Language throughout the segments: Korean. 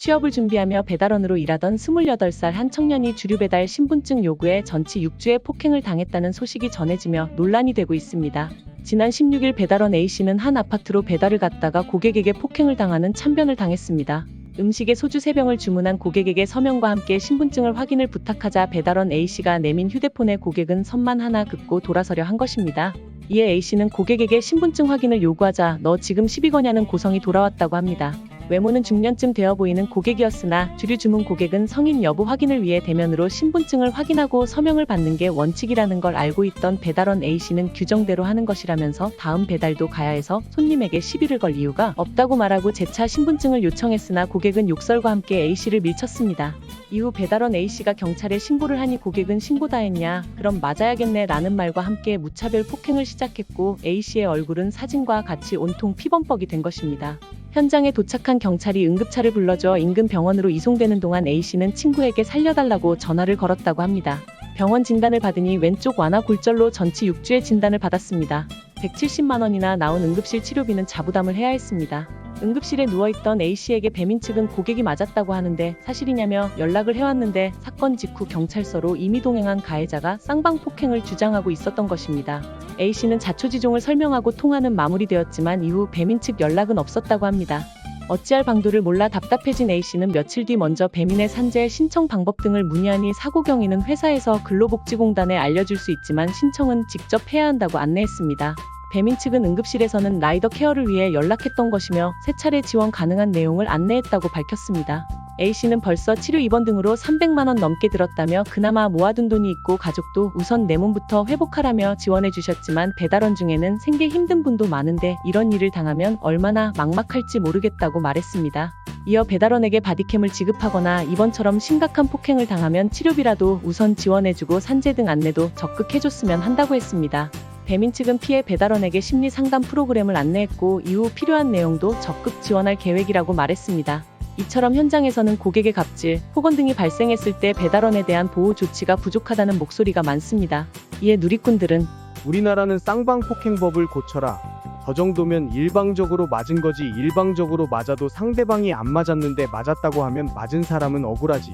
취업을 준비하며 배달원으로 일하던 28살 한 청년이 주류배달 신분증 요구에 전치 6주의 폭행을 당했다는 소식이 전해지며 논란이 되고 있습니다. 지난 16일 배달원 A씨는 한 아파트로 배달을 갔다가 고객에게 폭행을 당하는 참변을 당했습니다. 음식에 소주 3병을 주문한 고객에게 서명과 함께 신분증을 확인을 부탁하자 배달원 A씨가 내민 휴대폰에 고객은 선만 하나 긋고 돌아서려 한 것입니다. 이에 A씨는 고객에게 신분증 확인을 요구하자 너 지금 시비 거냐는 고성이 돌아왔다고 합니다. 외모는 중년쯤 되어 보이는 고객이었으나 주류 주문 고객은 성인 여부 확인을 위해 대면으로 신분증을 확인하고 서명을 받는 게 원칙이라는 걸 알고 있던 배달원 A씨는 규정대로 하는 것이라면서 다음 배달도 가야 해서 손님에게 시비를 걸 이유가 없다고 말하고 재차 신분증을 요청했으나 고객은 욕설과 함께 A씨를 밀쳤습니다. 이후 배달원 A씨가 경찰에 신고를 하니 고객은 신고 다 했냐? 그럼 맞아야겠네 라는 말과 함께 무차별 폭행을 시작했고 A씨의 얼굴은 사진과 같이 온통 피범벅이 된 것입니다. 현장에 도착한 경찰이 응급차를 불러줘 인근 병원으로 이송되는 동안 A씨는 친구에게 살려달라고 전화를 걸었다고 합니다. 병원 진단을 받으니 왼쪽 완화 골절로 전치 6주의 진단을 받았습니다. 170만 원이나 나온 응급실 치료비는 자부담을 해야 했습니다. 응급실에 누워있던 A씨에게 배민 측은 고객이 맞았다고 하는데 사실이냐며 연락을 해왔는데 사건 직후 경찰서로 이미 동행한 가해자가 쌍방폭행을 주장하고 있었던 것입니다. A씨는 자초지종을 설명하고 통화는 마무리되었지만 이후 배민 측 연락은 없었다고 합니다. 어찌할 방도를 몰라 답답해진 A씨는 며칠 뒤 먼저 배민의 산재 신청 방법 등을 문의하니 사고 경위는 회사에서 근로복지공단에 알려줄 수 있지만 신청은 직접 해야 한다고 안내했습니다. 배민 측은 응급실에서는 라이더 케어를 위해 연락했던 것이며 3차례 지원 가능한 내용을 안내했다고 밝혔습니다. A씨는 벌써 치료 입원 등으로 300만 원 넘게 들었다며 그나마 모아둔 돈이 있고 가족도 우선 내 몸부터 회복하라며 지원해 주셨지만 배달원 중에는 생계 힘든 분도 많은데 이런 일을 당하면 얼마나 막막할지 모르겠다고 말했습니다. 이어 배달원에게 바디캠을 지급하거나 이번처럼 심각한 폭행을 당하면 치료비라도 우선 지원해주고 산재 등 안내도 적극 해줬으면 한다고 했습니다. 배민 측은 피해 배달원에게 심리 상담 프로그램을 안내했고 이후 필요한 내용도 적극 지원할 계획이라고 말했습니다. 이처럼 현장에서는 고객의 갑질, 폭언 등이 발생했을 때 배달원에 대한 보호 조치가 부족하다는 목소리가 많습니다. 이에 누리꾼들은 우리나라는 쌍방폭행법을 고쳐라. 저 정도면 일방적으로 맞은 거지 일방적으로 맞아도 상대방이 안 맞았는데 맞았다고 하면 맞은 사람은 억울하지.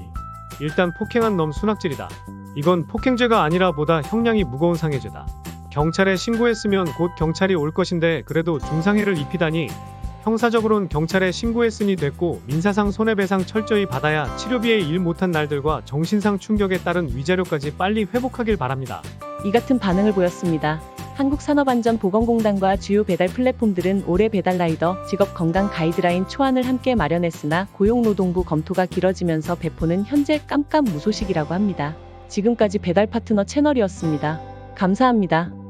일단 폭행한 놈 순학질이다. 이건 폭행죄가 아니라 보다 형량이 무거운 상해죄다. 경찰에 신고했으면 곧 경찰이 올 것인데 그래도 중상해를 입히다니 형사적으로는 경찰에 신고했으니 됐고 민사상 손해배상 철저히 받아야 치료비에 일 못한 날들과 정신상 충격에 따른 위자료까지 빨리 회복하길 바랍니다. 이 같은 반응을 보였습니다. 한국산업안전보건공단과 주요 배달 플랫폼들은 올해 배달라이더 직업건강 가이드라인 초안을 함께 마련했으나 고용노동부 검토가 길어지면서 배포는 현재 깜깜무소식이라고 합니다. 지금까지 배달파트너 채널이었습니다. 감사합니다.